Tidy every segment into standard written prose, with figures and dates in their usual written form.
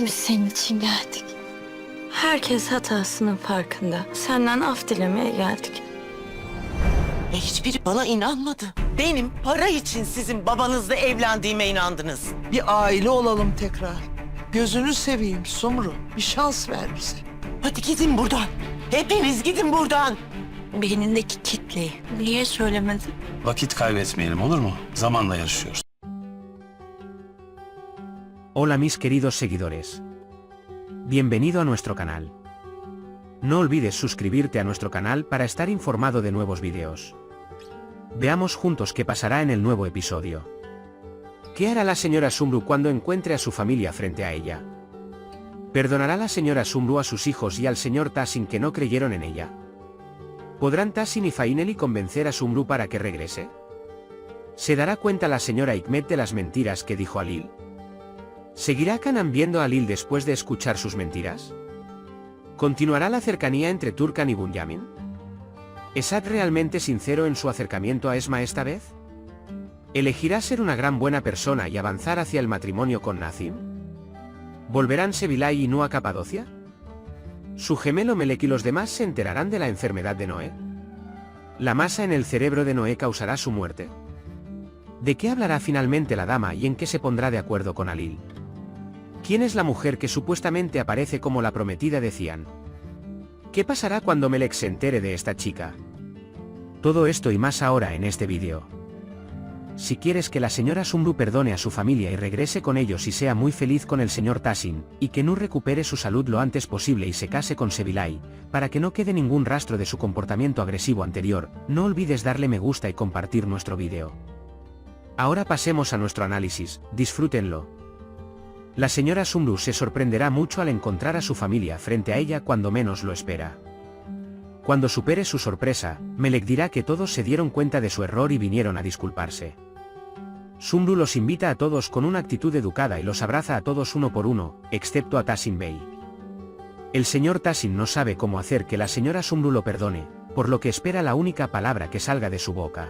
Biz senin için geldik. Herkes hatasının farkında. Senden af dilemeye geldik. Ve hiçbiri bana inanmadı. Benim para için sizin babanızla evlendiğime inandınız. Bir aile olalım tekrar. Gözünü seveyim Sumru. Bir şans ver bize. Hadi gidin buradan. Hepiniz gidin buradan. Beynindeki kitleyi niye söylemedin? Vakit kaybetmeyelim, olur mu? Zamanla yarışıyoruz. Hola mis queridos seguidores. Bienvenido a nuestro canal. No olvides suscribirte a nuestro canal para estar informado de nuevos vídeos. Veamos juntos qué pasará en el nuevo episodio. ¿Qué hará la señora Sumru cuando encuentre a su familia frente a ella? ¿Perdonará la señora Sumru a sus hijos y al señor Tahsin que no creyeron en ella? ¿Podrán Tahsin y Faineli convencer a Sumru para que regrese? ¿Se dará cuenta la señora Hikmet de las mentiras que dijo Halil? ¿Seguirá Kanan viendo a Halil después de escuchar sus mentiras? ¿Continuará la cercanía entre Turkan y Bunyamin? ¿Es Asad realmente sincero en su acercamiento a Esma esta vez? ¿Elegirá ser una gran buena persona y avanzar hacia el matrimonio con Nazim? ¿Volverán Sevilay y Nua a Capadocia? ¿Su gemelo Melek y los demás se enterarán de la enfermedad de Noé? ¿La masa en el cerebro de Noé causará su muerte? ¿De qué hablará finalmente la dama y en qué se pondrá de acuerdo con Halil? ¿Quién es la mujer que supuestamente aparece como la prometida de Cian? ¿Qué pasará cuando Melek se entere de esta chica? Todo esto y más ahora en este vídeo. Si quieres que la señora Sumru perdone a su familia y regrese con ellos y sea muy feliz con el señor Tahsin, y que Nu recupere su salud lo antes posible y se case con Sevilay, para que no quede ningún rastro de su comportamiento agresivo anterior, no olvides darle me gusta y compartir nuestro vídeo. Ahora pasemos a nuestro análisis, disfrútenlo. La señora Sumru se sorprenderá mucho al encontrar a su familia frente a ella cuando menos lo espera. Cuando supere su sorpresa, Melek dirá que todos se dieron cuenta de su error y vinieron a disculparse. Sumru los invita a todos con una actitud educada y los abraza a todos uno por uno, excepto a Tahsin Bey. El señor Tahsin no sabe cómo hacer que la señora Sumru lo perdone, por lo que espera la única palabra que salga de su boca.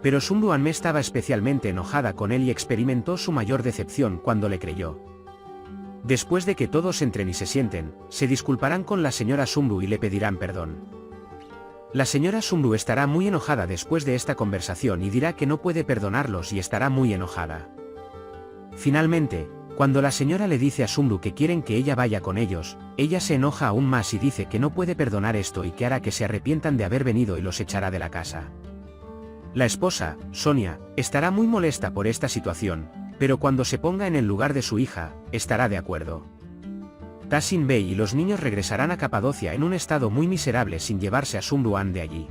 Pero Sumru Anme estaba especialmente enojada con él y experimentó su mayor decepción cuando le creyó. Después de que todos entren y se sienten, se disculparán con la señora Sumru y le pedirán perdón. La señora Sumru estará muy enojada después de esta conversación y dirá que no puede perdonarlos y estará muy enojada. Finalmente, cuando la señora le dice a Sumru que quieren que ella vaya con ellos, ella se enoja aún más y dice que no puede perdonar esto y que hará que se arrepientan de haber venido y los echará de la casa. La esposa, Sonia, estará muy molesta por esta situación, pero cuando se ponga en el lugar de su hija, estará de acuerdo. Tahsin Bey y los niños regresarán a Capadocia en un estado muy miserable sin llevarse a Sumru An de allí.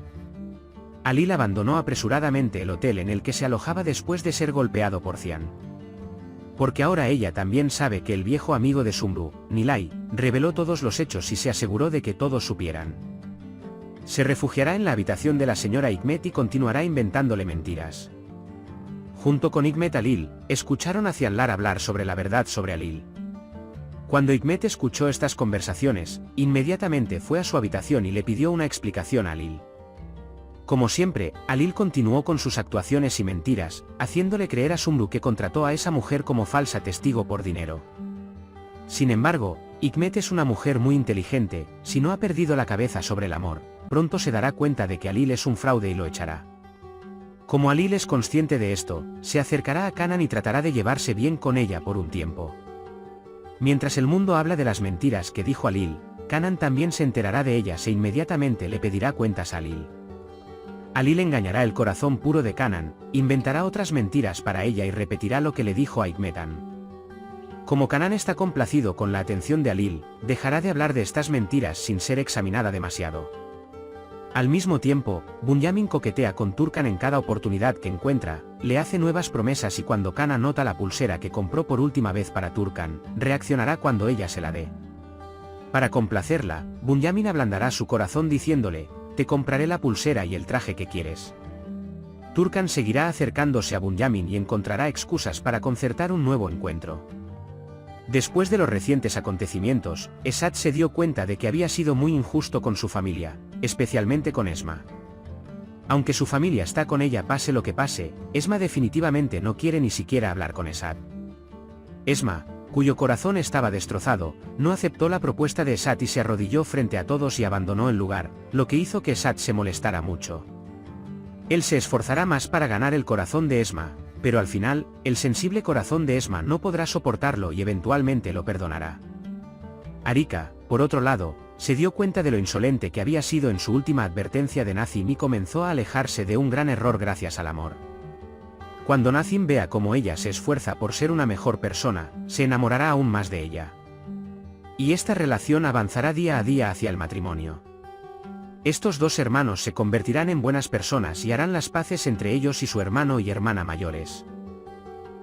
Halil abandonó apresuradamente el hotel en el que se alojaba después de ser golpeado por Cian. Porque ahora ella también sabe que el viejo amigo de Sumru, Nilay, reveló todos los hechos y se aseguró de que todos supieran. Se refugiará en la habitación de la señora Hikmet y continuará inventándole mentiras. Junto con Hikmet Halil, escucharon a Cianlar hablar sobre la verdad sobre Halil. Cuando Hikmet escuchó estas conversaciones, inmediatamente fue a su habitación y le pidió una explicación a Halil. Como siempre, Halil continuó con sus actuaciones y mentiras, haciéndole creer a Sumru que contrató a esa mujer como falsa testigo por dinero. Sin embargo, Hikmet es una mujer muy inteligente, si no ha perdido la cabeza sobre el amor, pronto se dará cuenta de que Halil es un fraude y lo echará. Como Halil es consciente de esto, se acercará a Kanan y tratará de llevarse bien con ella por un tiempo. Mientras el mundo habla de las mentiras que dijo Halil, Kanan también se enterará de ellas e inmediatamente le pedirá cuentas a Halil. Halil engañará el corazón puro de Kanan, inventará otras mentiras para ella y repetirá lo que le dijo a Hikmetan. Como Kanan está complacido con la atención de Halil, dejará de hablar de estas mentiras sin ser examinada demasiado. Al mismo tiempo, Bunyamin coquetea con Turkan en cada oportunidad que encuentra, le hace nuevas promesas y cuando Kanan nota la pulsera que compró por última vez para Turkan, reaccionará cuando ella se la dé. Para complacerla, Bunyamin ablandará su corazón diciéndole, te compraré la pulsera y el traje que quieres. Turkan seguirá acercándose a Bunyamin y encontrará excusas para concertar un nuevo encuentro. Después de los recientes acontecimientos, Esad se dio cuenta de que había sido muy injusto con su familia, especialmente con Esma. Aunque su familia está con ella pase lo que pase, Esma definitivamente no quiere ni siquiera hablar con Esad. Esma, cuyo corazón estaba destrozado, no aceptó la propuesta de Esat y se arrodilló frente a todos y abandonó el lugar, lo que hizo que Esat se molestara mucho. Él se esforzará más para ganar el corazón de Esma, pero al final, el sensible corazón de Esma no podrá soportarlo y eventualmente lo perdonará. Arika, por otro lado, se dio cuenta de lo insolente que había sido en su última advertencia de Nazim y comenzó a alejarse de un gran error gracias al amor. Cuando Nazim vea cómo ella se esfuerza por ser una mejor persona, se enamorará aún más de ella. Y esta relación avanzará día a día hacia el matrimonio. Estos dos hermanos se convertirán en buenas personas y harán las paces entre ellos y su hermano y hermana mayores.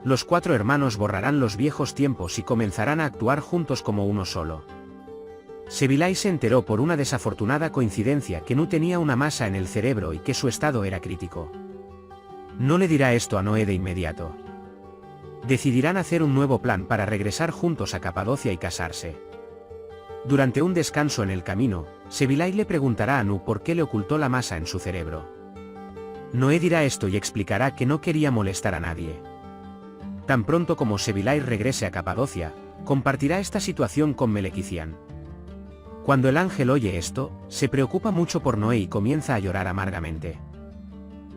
Los 4 hermanos borrarán los viejos tiempos y comenzarán a actuar juntos como uno solo. Sevilay se enteró por una desafortunada coincidencia que Nu tenía una masa en el cerebro y que su estado era crítico. No le dirá esto a Noé de inmediato. Decidirán hacer un nuevo plan para regresar juntos a Capadocia y casarse. Durante un descanso en el camino, Sevilay le preguntará a Nu por qué le ocultó la masa en su cerebro. Noé dirá esto y explicará que no quería molestar a nadie. Tan pronto como Sevilay regrese a Capadocia, compartirá esta situación con Melequician. Cuando el ángel oye esto, se preocupa mucho por Noé y comienza a llorar amargamente.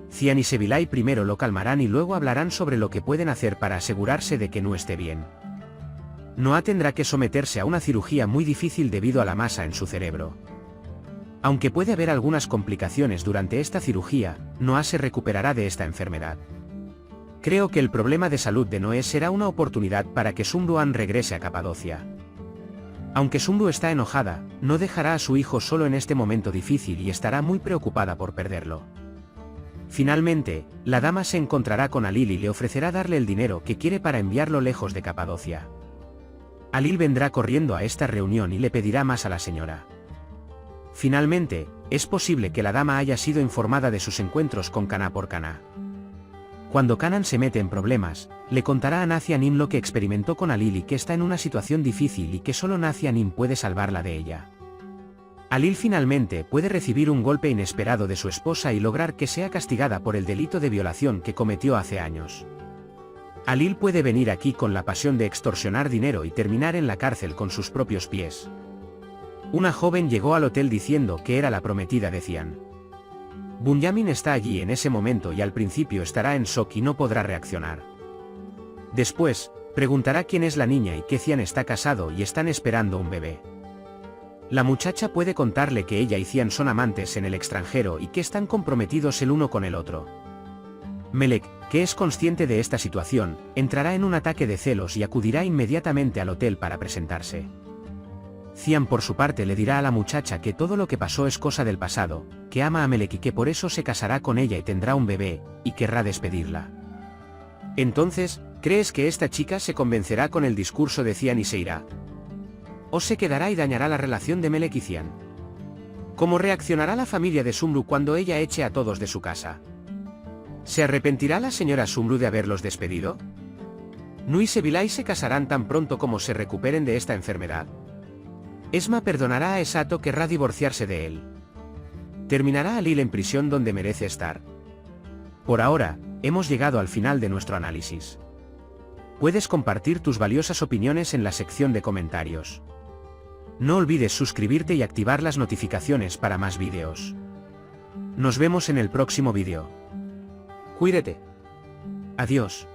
Cian y Sevilay primero lo calmarán y luego hablarán sobre lo que pueden hacer para asegurarse de que Nu esté bien. Noah tendrá que someterse a una cirugía muy difícil debido a la masa en su cerebro. Aunque puede haber algunas complicaciones durante esta cirugía, Noah se recuperará de esta enfermedad. Creo que el problema de salud de Noé será una oportunidad para que Sumruan regrese a Capadocia. Aunque Sumru está enojada, no dejará a su hijo solo en este momento difícil y estará muy preocupada por perderlo. Finalmente, la dama se encontrará con Alil y le ofrecerá darle el dinero que quiere para enviarlo lejos de Capadocia. Alil vendrá corriendo a esta reunión y le pedirá más a la señora. Finalmente, es posible que la dama haya sido informada de sus encuentros con Cana por Cana. Cuando Kanan se mete en problemas, le contará a Nacianim lo que experimentó con Alil y que está en una situación difícil y que solo Nacianim puede salvarla de ella. Alil finalmente puede recibir un golpe inesperado de su esposa y lograr que sea castigada por el delito de violación que cometió hace años. Alil puede venir aquí con la pasión de extorsionar dinero y terminar en la cárcel con sus propios pies. Una joven llegó al hotel diciendo que era la prometida de Cian. Bunyamin está allí en ese momento y al principio estará en shock y no podrá reaccionar. Después, preguntará quién es la niña y que Cian está casado y están esperando un bebé. La muchacha puede contarle que ella y Cian son amantes en el extranjero y que están comprometidos el uno con el otro. Melek, que es consciente de esta situación, entrará en un ataque de celos y acudirá inmediatamente al hotel para presentarse. Cian por su parte le dirá a la muchacha que todo lo que pasó es cosa del pasado, que ama a Melek y que por eso se casará con ella y tendrá un bebé, y querrá despedirla. Entonces, ¿crees que esta chica se convencerá con el discurso de Cian y se irá? ¿O se quedará y dañará la relación de Melek y Cian? ¿Cómo reaccionará la familia de Sumru cuando ella eche a todos de su casa? ¿Se arrepentirá la señora Sumru de haberlos despedido? Nu y Sevilay se casarán tan pronto como se recuperen de esta enfermedad. Esma perdonará a Esat o querrá divorciarse de él. ¿Terminará Alil en prisión donde merece estar? Por ahora, hemos llegado al final de nuestro análisis. Puedes compartir tus valiosas opiniones en la sección de comentarios. No olvides suscribirte y activar las notificaciones para más vídeos. Nos vemos en el próximo vídeo. Cuídate. Adiós.